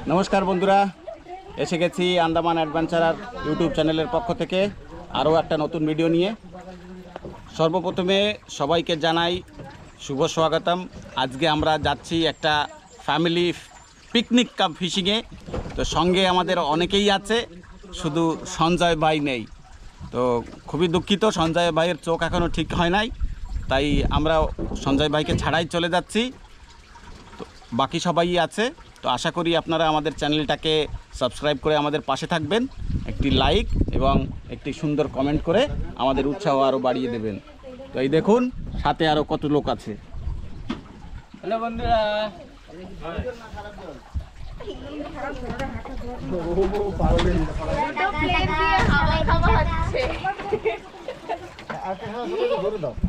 নমস্কার বন্ধুরা, এসে গেছি আন্দামান অ্যাডভেঞ্চারার ইউটিউব চ্যানেলের পক্ষ থেকে আরও একটা নতুন ভিডিও নিয়ে। সর্বপ্রথমে সবাইকে জানাই শুভ স্বাগতম। আজকে আমরা যাচ্ছি একটা ফ্যামিলি পিকনিক কাম ফিশিংয়ে। তো সঙ্গে আমাদের অনেকেই আছে, শুধু সঞ্জয় ভাই নেই। তো খুবই দুঃখিত, সঞ্জয় ভাইয়ের চোখ এখনও ঠিক হয় নাই, তাই আমরা সঞ্জয় ভাইকে ছাড়াই চলে যাচ্ছি। তো বাকি সবাই আছে। তো আশা করি আপনারা আমাদের চ্যানেলটাকে সাবস্ক্রাইব করে আমাদের পাশে থাকবেন, একটি লাইক এবং একটি সুন্দর কমেন্ট করে আমাদের উৎসাহ আরও বাড়িয়ে দেবেন। তো এই দেখুন সাথে আরও কত লোক আছে। হ্যালো বন্ধুরা,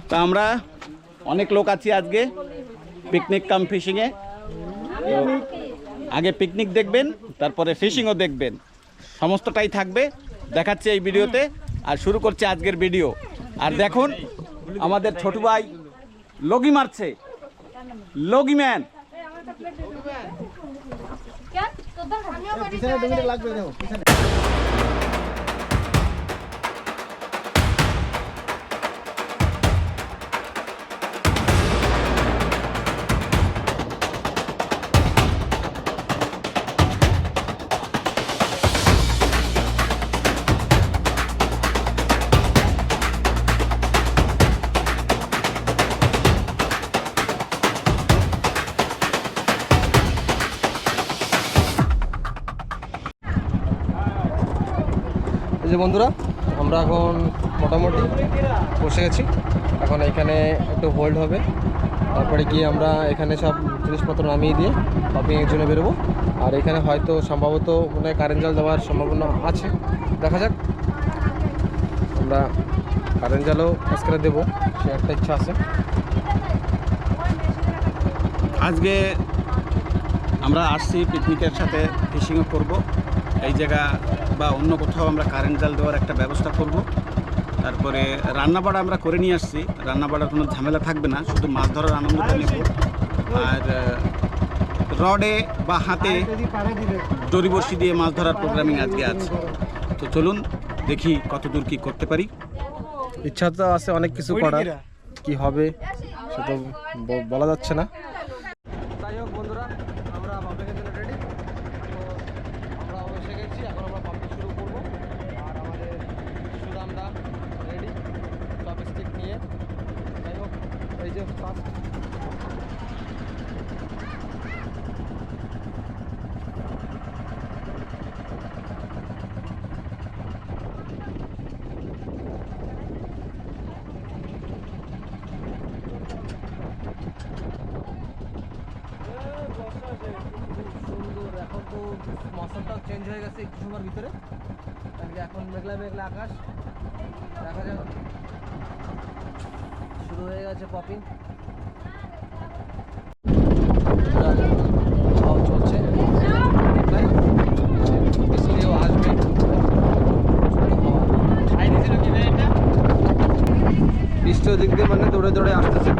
তা আমরা অনেক লোক আছি আজকে পিকনিক কাম ফিশিংয়ে। আগে পিকনিক দেখবেন, তারপরে ফিশিংও দেখবেন, সমস্তটাই থাকবে দেখাচ্ছে এই ভিডিওতে। আর শুরু করছে আজকের ভিডিও। আর দেখুন আমাদের ছোট ভাই লগি মারছে, লগি ম্যান। এই যে বন্ধুরা, আমরা এখন মোটামুটি বসে গেছি। এখন এখানে একটু হোল্ড হবে, তারপরে গিয়ে আমরা এখানে সব জিনিসপত্র নামিয়ে দিয়ে শপিংয়ের জন্য বেরোবো। আর এখানে হয়তো সম্ভবত মনে হয় কারেন্ট জাল দেওয়ার সম্ভাবনা আছে, দেখা যাক। আমরা কারেন্ট জালও আজকে দেবো, সে একটা ইচ্ছা আছে। আজকে আমরা আসছি পিকনিকের সাথে ফিশিংও করব। এই জায়গা বা অন্য কোথাও আমরা কারেন্ট জাল দেওয়ার একটা ব্যবস্থা করব। তারপরে রান্নাবাড়া আমরা করে নিয়ে আসছি, রান্নাবাড়ার কোনো ঝামেলা থাকবে না, শুধু মাছ ধরার আনন্দটা নেব। আর রডে বা হাতে দড়ি বড়শি দিয়ে মাছ ধরার প্রোগ্রামিং আজকে আছে। তো চলুন দেখি কত দূর কী করতে পারি। ইচ্ছা তো আছে অনেক কিছু করার, কি হবে সে তো বলা যাচ্ছে না। যাই হোক বন্ধুরা, আমরা পাম্পিংয়ের জন্য রেডি। তো আমরা অবশ্যই গেছি, এখন আমরা পাম্পিং শুরু করবো। আর আমাদের সুদামদা রেডি সব স্টিক নিয়ে। যাই হোক, এই যে ফার্স্ট সুন্দর। এখন তো মৌসুমটাও চেঞ্জ হয়ে গেছে একটু সময়ের ভিতরে, এখন মেঘলা মেঘলা আকাশ, দেখা যাক। শুরু হয়ে গেছে পপিং, চলছে, বৃষ্টিও আসবে। বৃষ্টিও দিক দিয়ে মানে দৌড়ে দৌড়ে আসতেছে।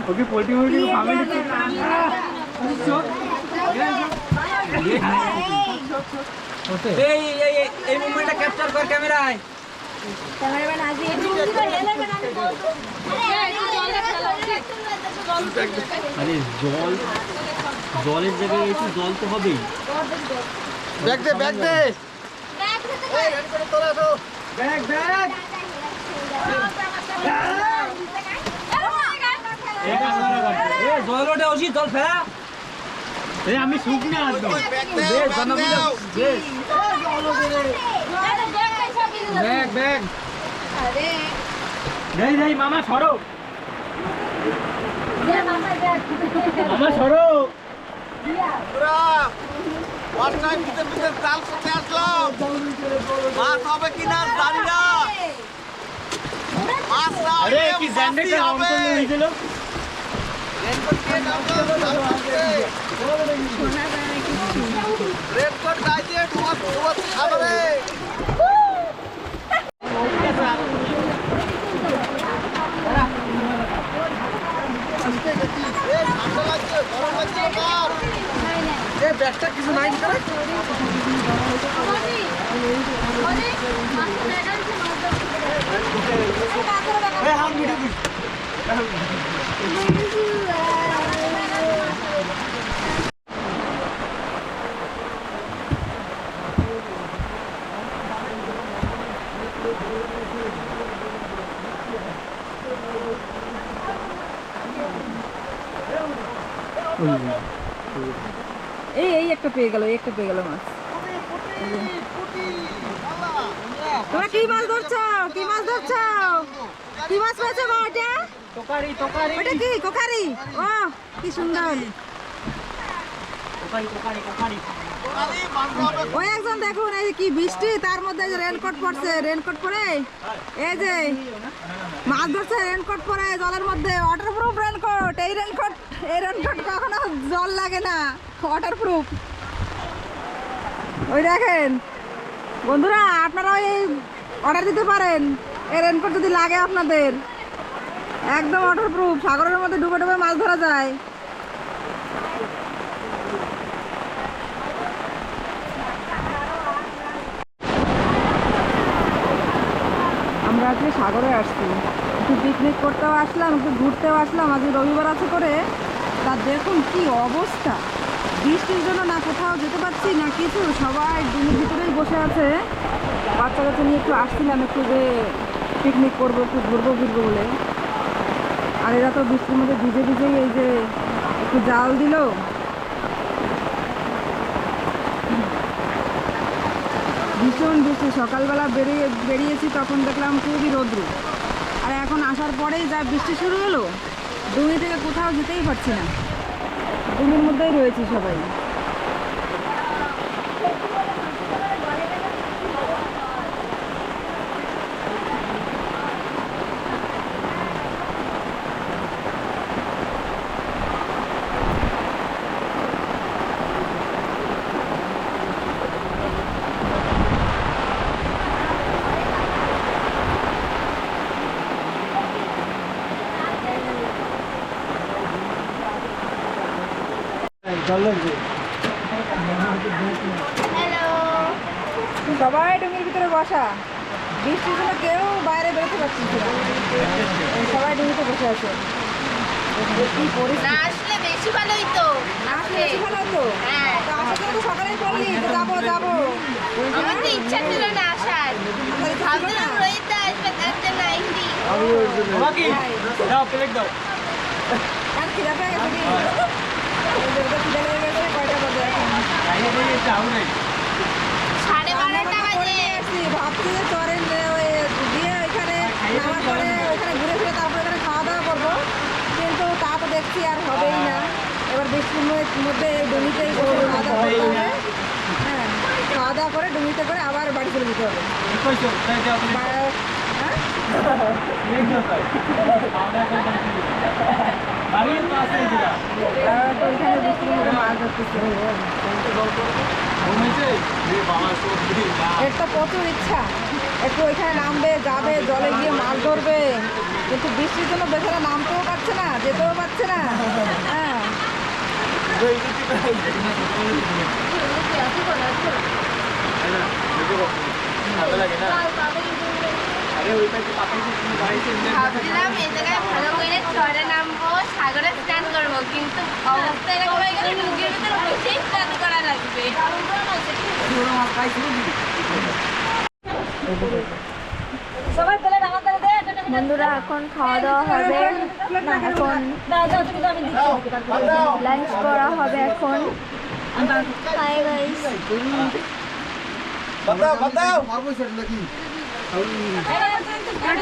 ওকে পোল্ট্রি মুরগি ফার্মে এই মুভমেন্টটা ক্যাপচার কর ক্যামেরায়। ক্যামেরাম্যান আজি একটু হেলাবেন আমি বলবো আরে জলের জায়গায় একটু জল তো হবেই। ব্যাগ দে ব্যাগ দে জল ওঠে ওষি জল ফেলা। আমি শুকনো একদম ব্যাগ ব্যাগ আরে নেই নেই মামা সরো যে মামা দেখ মামা সরো। ফার্স্ট টাইম ভিতরে ভিতরে জাল করতে আসলাম, মাছ হবে কিনা জানি না। মাছ না আরে হলে কি মাছই জ্যান্ডেটা অন হবে। করলে হয়েছিল। রেনকোট দিয়ে নামলাম, জাল করতে। রেনকোট গায়ে দিয়ে ডুবাচ্ছে সাগরে। এই ঠান্ডা লাগছে, গরম লাগছে আমার। এই ব্যাগটা কিছু নাই ভিতরে এই এই একটা পেয়ে গেল মাছ। তোমরা কি মাছ ধরছো? কি মাছ পেয়েছো মা? ওটা ওটা কি কোকারি? ও কি সুন্দর। ওই একজন দেখুন, এই কি বৃষ্টি, তার মধ্যে যে রেনকোট পরছে, রেনকোট পরে এই যে মাছ ধরছে, রেনকোট পরে জলের মধ্যে, ওয়াটারপ্রুফ রেনকোট। এই রেনকোট কখনো জল লাগে না, ওয়াটারপ্রুফ। ওই দেখেন বন্ধুরা, আপনারা এই অর্ডার দিতে পারেন, এই রেনকোট যদি লাগে আপনাদের, একদম ওয়াটারপ্রুফ। সাগরের মধ্যে ডুবে ডুবে মাছ ধরা যায়। আমরা আজকে সাগরে আসছি, একটু পিকনিক করতেও আসলাম, একটু ঘুরতেও আসলাম। আজকে রবিবার আছে করে, তার দেখুন কি অবস্থা। বৃষ্টির জন্য না কোথাও যেতে পারছি না কিছু, সবাই ডিমের ভিতরেই বসে আছে। বাচ্চা কাচ্চা নিয়ে একটু আসছিলাম, একটু যে পিকনিক করবো, একটু ঘুরবো ফিরবো বলে। আর এরা তো বৃষ্টির মধ্যে ভিজে ভিজেই এই যে একটু জাল দিল। ভীষণ বৃষ্টি। সকালবেলা বেরিয়েছি, তখন দেখলাম খুবই রৌদ্র। আর এখন আসার পরেই যা বৃষ্টি শুরু হলো, ডুঙি থেকে কোথাও যেতেই পারছি না, ডুঙির মধ্যেই রয়েছি সবাই। সবাই ডুঙির ভিতরে বসা, বৃষ্টির জন্য কেউ বাইরে বেরোতে পারছি না, সবাই ডুঙিতে বসে আছে। কি পরিস্থিতি। না আসলে বেশি ভালো হইতো। আসলে বেশি ভালো হতো। হ্যাঁ। তো আসার জন্য তো সকালেই বললি যে যাবো। আমার তো ইচ্ছা ছিল না আসার। ভাবছিলাম রোহিত আসবে, তার জন্য আইনি। বাবা কি দাও প্লেট দাও। আর খিদা পেয়ে গেছে কি? ওই যে ওদের খিদা লেগে গেছে, কয়টা বাজে এখন? 12:30 বাজে। ভাবছি যে চরেন দিয়ে ওইখানে নামার পরে ওইখানে ঘুরে ফিরে তারপরে এখানে খাওয়া দাওয়া করবো, কিন্তু তা তো দেখছি আর হবেই না। এবার বৃষ্টির মধ্যে ডুঙিতেই বসে খাওয়া দাওয়া করতে হবে। হ্যাঁ, খাওয়া দাওয়া করে ডুঙিতে করে আবার বাড়ি চলে যেতে হবে। হ্যাঁ, তো ওইখানে বৃষ্টির মধ্যে মাছ ধরতেছে। এর তো প্রচুর ইচ্ছা, একটু ওইখানে নামবে, যাবে, জলে গিয়ে মাছ ধরবে, কিন্তু বৃষ্টির জন্য বেচারা নামতেও পারছে না, যেতেও পারছে না। হ্যাঁ, লাগে না। ভাবছিলাম এই জায়গায় ভালো করে চরে নামবো, সাগরে স্নান করবো, কিন্তু অবস্থা এরকম হয়ে গেল মুখের ভিতরে বসেই স্নান করা লাগবে। বন্ধুরা এখন খাওয়া দাওয়া হবে, এখন লাঞ্চ করা হবে এখন। হাই গাইস,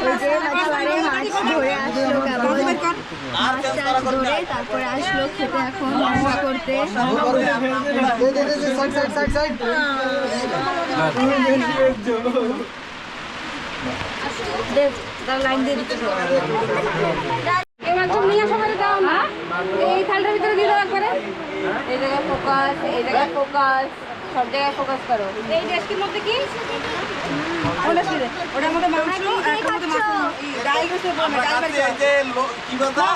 মাছুয়ারে মাছ ধরে আসলো, কেমন মাছ টাছ ধরে তারপরে আসলো খেতে এখন লাঞ্চ করতে। এই থালটার ভিতরে দিয়ে দাও একবারে। এই জায়গায় ফোকাস, এই জায়গায় ফোকাস, সব জায়গায় ফোকাস করো। এই ডেস্কের মধ্যে কি ওটার মধ্যে মাংস, একটা মধ্যে মাছ, ডাল গেছে বলে ডাল বের করো। কি কথা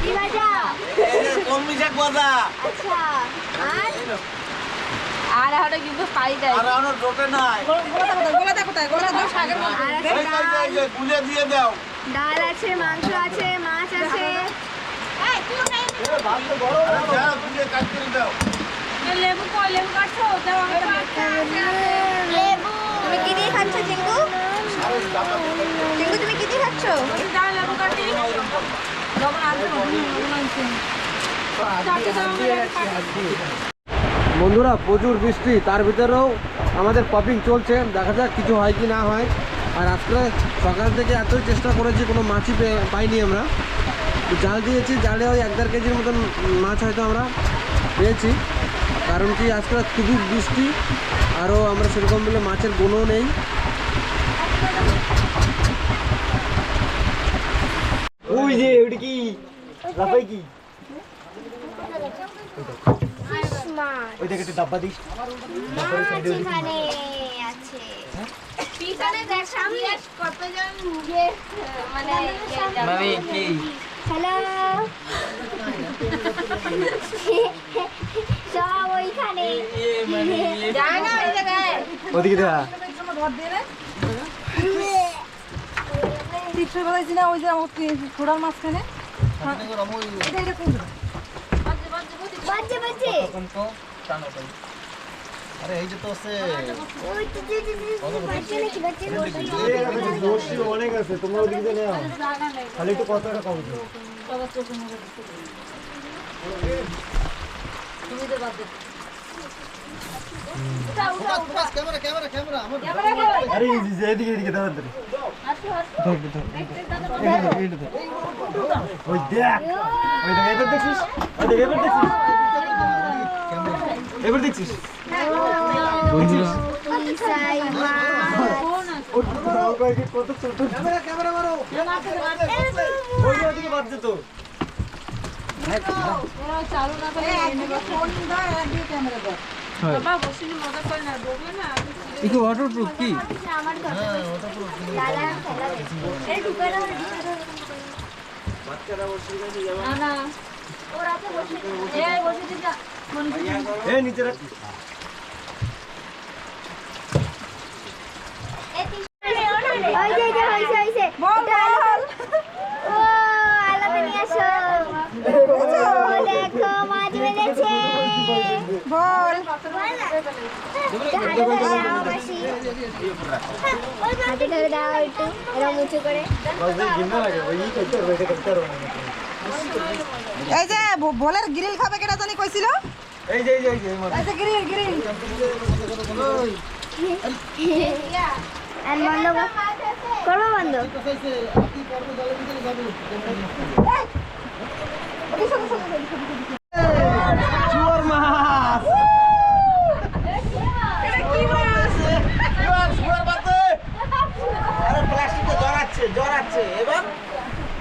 কি ভাজা? কলমি শাক ভাজা আচ্ছা, আর এখন কিন্তু পাই দেয়। আর আমার রোটে নাই গোলাটা কোথায়? গোলাটা দাও শাকের মধ্যে। আর আছে ডাল, গুলে দিয়ে দাও ডাল আছে, মাংস আছে, মাছ আছে। যাও গুলে কাট করে দাও লেবু কই? লেবু কাটছো? দাও আমাকে লেবু। তুমি কি দিয়ে খাচ্ছ চিঙ্কু? চিঙ্কু তুমি কি দিয়ে খাচ্ছ? দাও লেবু কাটি। লবণ আছে, লবণ আছে। বন্ধুরা প্রচুর বৃষ্টি, তার ভিতরেও আমাদের পপিং চলছে, দেখা যাক কিছু হয় কি না হয়। আর আজকে সকাল থেকে এতই চেষ্টা করেছি, কোনো মাছই পাইনি আমরা। জাল দিয়েছি, জালে ওই 1-1.5 কেজির মতন মাছ হয়তো আমরা পেয়েছি। কারণ কি আজকে খুবই বৃষ্টি, আরও আমরা সেরকম বলে মাছের গুণও নেই। ওই যে ওটা কি লাফাই কি ওই দেখে একটু ডাব্বা দিস এখানে আছে। পিছনে দেখ সামনে কতজন যে মানে মানে কি হ্যালো, সব ওইখানে। যায় না ওই জায়গায়। ওদিকে দেখা ধর দিয়ে রে। টিপসই বলাইছি না ওই যে ছোড়ার মাঝখানে। এটা এটা কোন জায়গা? বাজে বাজে আরে এই যে তো আছে ওই তো বাজে নাকি বাজে দোষী অনেক আছে, তোমরা ওদিকে যে নাও খালি একটু কথাটা কম দিও। আরে এই যে এদিকে এদিকে দাও ধরে ওই দেখ, ওই দেখ, এবার দেখছিস, ওই দেখ, এবার দেখছিস, এবার দেখছিস বন্ধুরা ইসাই কত ছোট ক্যামেরা মারো ওই ওদিকে বাদ দে তো চালু না করে এনেবা ফোন দাও আর দিয়ে ক্যামেরা দাও। বাবা বসিনি মজা করে না ডুবে না। একটু ওয়াটারপ্রুফ কি? আমার কথা লালা খেলা এই ঢুকে না না না ওরা তো বসে এই বসে দিটা ফোন এই নিচে রাখ ওই যে হইছে বল বল। ও আলাদা নিয়ে আসো। ও দেখো মাছ বেজেছে। বল হাতে ধরে দাও একটু এরকম উঁচু করে। এই যে বলের গ্রিল খাবে কেটা জানি কইছিল। এই যে এই যে এই যে এই যে গ্রিল গ্রিল আর বন্ধ করবো বন্ধ। চুয়ার মাছ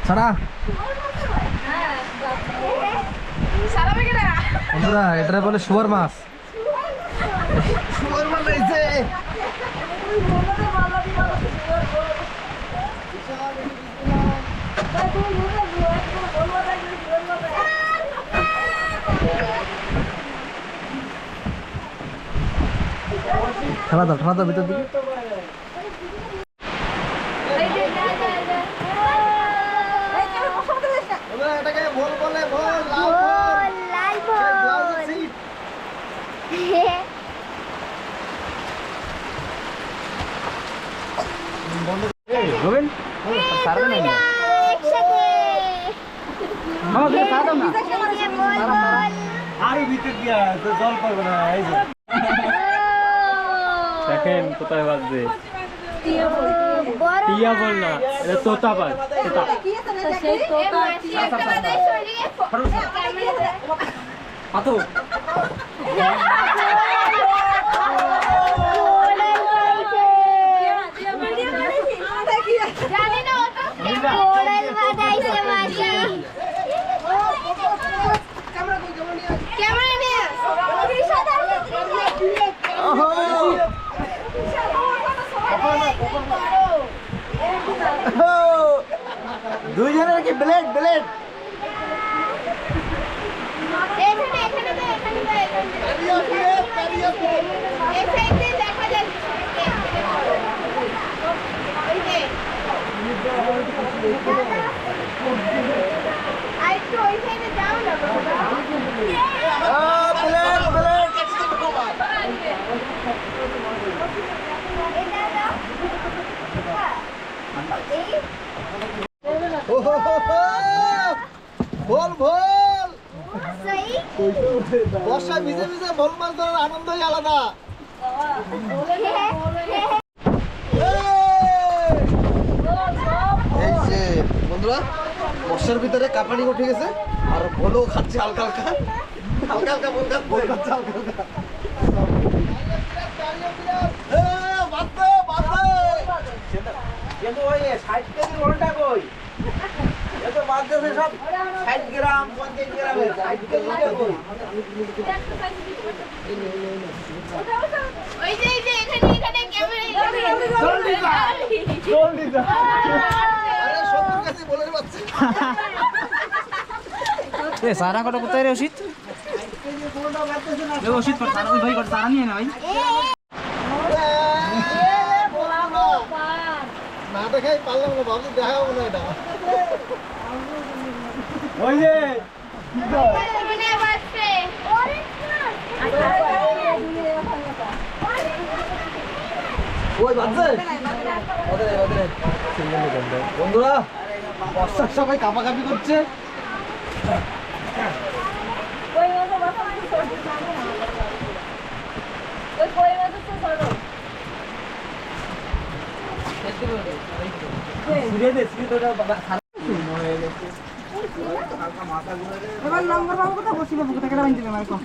ছাড়া বন্ধুরা এটা বলে শুয়ার মাছ। ঠেলা দাও ভিতর দিকে। ভোল লাল ভোল রবিন সারবে না একসাথে সারবে না ভোল ভোল আরে ভিতর দিয়া তো জল পাবে না এই যে দেখেন কোথায় বাজবে বড় টিয়া বল না এটা তোতা বাজ তোতা সেই তোতা পাতো জানি না কোরাল বাদাইছে মাসি ক্যামেরা নিয়ে দুইজনের কি ব্লেড ব্লেড এখানে এখানে তো এখানে তো এই সাইডে দেখা যাচ্ছে ওই যে আর একটু ওই সাইডে যাও না ব্লেড ব্লেড ভোল ভোল সহি বর্ষা ভিজে ভিজে ভোল মাছ ধরার আনন্দই আলাদা। এই যে বন্ধুরা বর্ষার ভিতরে কাঁপানি উঠে গেছে আর ভোলও খাচ্ছে হালকা হালকা হালকা হালকা ভোল খাচ্ছে হালকা হালকা। কিন্তু ওই 60 কেজি রোলটা কই এত বাদ দেছে সব 60 গ্রাম 50 গ্রামের 60 কেজিটা কই ওই যে এখানে এখানে ক্যামেরা জলদি যা আরে সত্যি কাছে বলে পাচ্ছি এ সারা কত কোথায় রে অসিত এ অসিত কর সারা ওই ভাই কর সারা নিয়ে না ভাই না দেখাই পারলাম না ভাবছি দেখাবো না এটা। ওই যে মনে বাসছে ওই বাজছে বন্ধুরা বর্ষার সবাই কাপাকাপি করছে। সিরে দে সিরে তোটা এবার নম্বর বাবু কোথায় বসি বাবু কোথায় কেটে বাঁধতে পারবো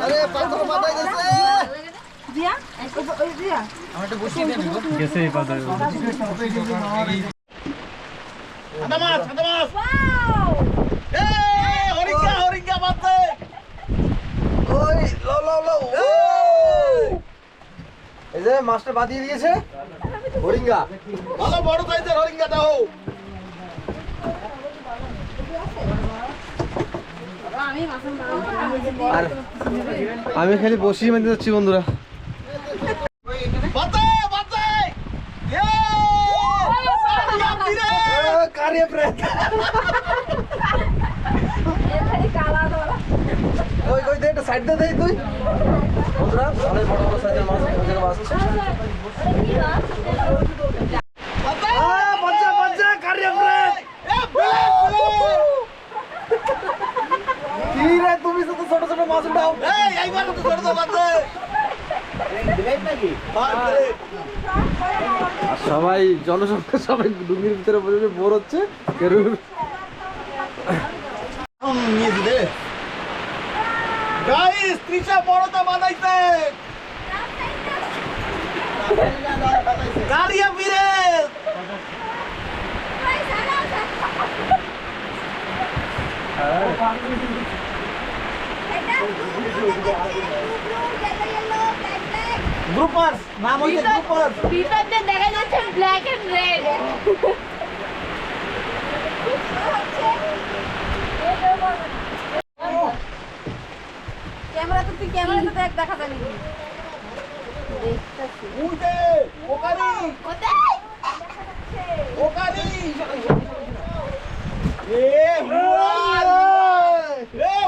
আরে পাথর মাথায় গেছে দিয়া ওই দিয়া গেছে এই পাতা ওই লো লো লো এই যে মাস্টার বাদিয়ে দিয়েছে হরিঙ্গা ভালো বড় সাইজের হরিঙ্গা দাও। আর আমি খালি বসিয়ে মেতে যাচ্ছি বন্ধুরা। ওই ওই দে একটা সাইড দে দেই তুই বন্ধুরা ভালোই বড় বড় সাইজের মাছ এখানে আসছে। বাচ্চা বাচ্চা কারিয়া ফ্রেন্ড কি রে তুমি তো ছোট ছোট মাছ উঠাও এই এইবার তো ছোট ছোট মাছ দিবেন নাকি আর সবাই জনসংখ্যা সবাই ডুঙ্গির ভিতরে বসে বোর হচ্ছে কেরুর নিয়ে দিলে গাইস তৃষা বড়টা বানাইছে কারিয়া ফিরে গ্রুপার্স নাম হইছে গ্রুপার্স ভিতরটা দেখা যাচ্ছে ব্ল্যাক এন্ড রেড ক্যামেরাতে তুই ক্যামেরাতে দেখ, দেখা জানি দেখতেছি উঠে ওকারি কোথায় ওকারি হুয়ার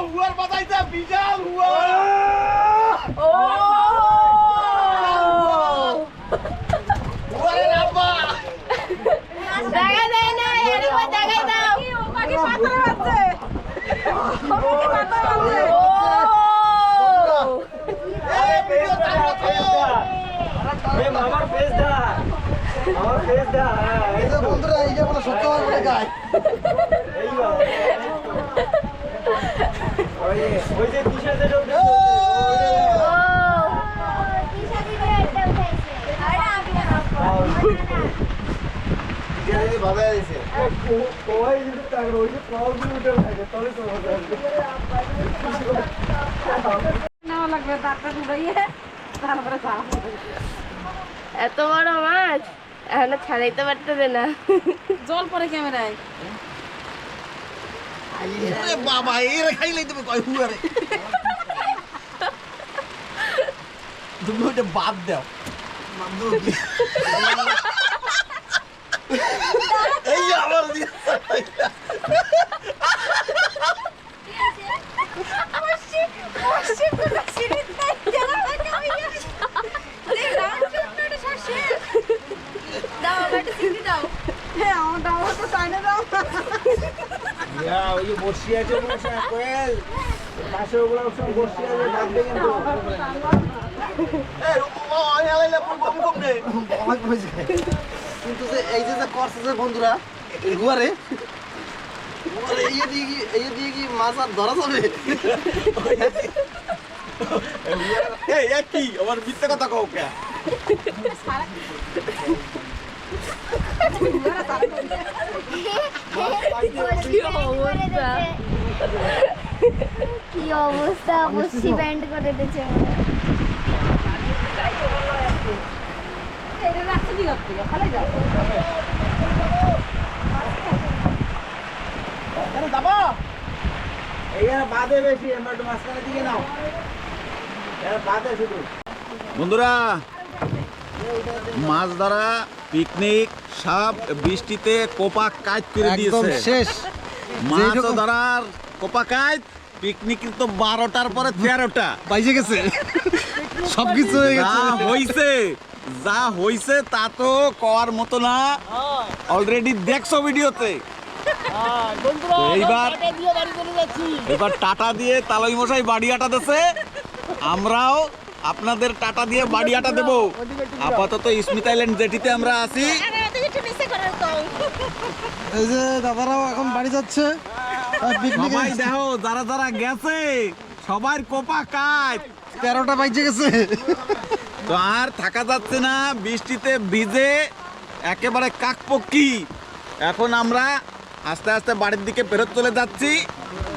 হুয়ার বাজাইছে বিশাল হুয়ার ও হুয়ারের আব্বা দেখা যায় না এরকম দেখাই দাও ওকে পাথরে বাজছে, ওকে পাথরে বাজছে। এই ভিডিও চালু আছে বন্ধুরা এই যে বলে সত্য বলে গায় নেওয়া লাগবে, তারটা ঘুরাইয়ে তারপরে যাওয়া হবে। এত বড় মাছ এখনো ছাড়াইতে পারতেছে না জল পরে ক্যামেরায়। বাবা এর খাইলে তুমি কয় হুয়ারে তুমি ওটা বাদ দাও এই আবার হ্যাঁ, আমার ডাউন তো টাইনে দাও। ওই যে বসি আছে কোয়েল পাশে ওগুলো সব বসি আছে ডাকবে কিন্তু কিন্তু যে এই যে করছে যে বন্ধুরা গুয়ারে এই দিয়ে কি মাছ আর ধরা যাবে কি আমার মিথ্যে কথা কও কে কি অবস্থা বসি ব্যান্ড করে দিয়েছে এটা রাখতে দিও তুই, খালি যাও। যাবো এইখানে বাদে বেশি আমরা একটু মাঝখানে দিকে নাও বাদে শুধু বন্ধুরা, মাছ ধরা, পিকনিক সব বৃষ্টিতে কোপা কাজ করে একদম দিয়েছে। শেষ। মাছ যেইরকম- ধরার কোপা কাজ, পিকনিক কিন্তু 12টার পরে 13টা বাইজে গেছে, সবকিছু হয়ে গেছে। যা হইছে তা তো কওয়ার মতো না, অলরেডি দেখছো ভিডিওতে। তো এবার টাটা দিয়ে তালই মশাই বাড়ি আটা দিছে, আমরাও আপনাদের টাটা দিয়ে বাড়ি আটা দেবো। আপাতত স্মিথ আইল্যান্ড জেটিতে আমরা আছি। এই যে দাদারাও এখন বাড়ি যাচ্ছে পিকনিকে। সবাই দেখো যারা যারা গেছে সবার কোপা কাজ, 13টা বাইজে গেছে। তো আর থাকা যাচ্ছে না, বৃষ্টিতে ভিজে একেবারে কাকপক্ষী। এখন আমরা আস্তে আস্তে বাড়ির দিকে ফেরত চলে যাচ্ছি।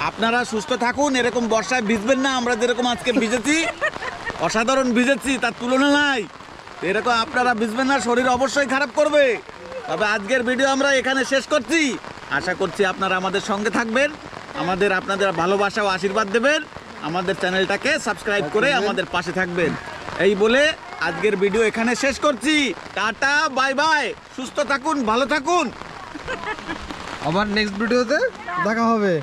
আপনারা সুস্থ থাকুন, এরকম বর্ষায় ভিজবেন না। আমরা যেরকম আজকে ভিজেছি, অসাধারণ ভিজেছি, তার তুলনা নাই। এরকম আপনারা ভিজবেন না, শরীর অবশ্যই খারাপ করবে। তবে আজকের ভিডিও আমরা এখানে শেষ করছি। আশা করছি আপনারা আমাদের সঙ্গে থাকবেন, আপনাদের ভালোবাসা ও আশীর্বাদ দেবেন, আমাদের চ্যানেলটাকে সাবস্ক্রাইব করে আমাদের পাশে থাকবেন। এই বলে আজকের ভিডিও এখানে শেষ করছি। টাটা, বাই বাই, সুস্থ থাকুন, ভালো থাকুন। আবার নেক্সট ভিডিওতে দেখা হবে।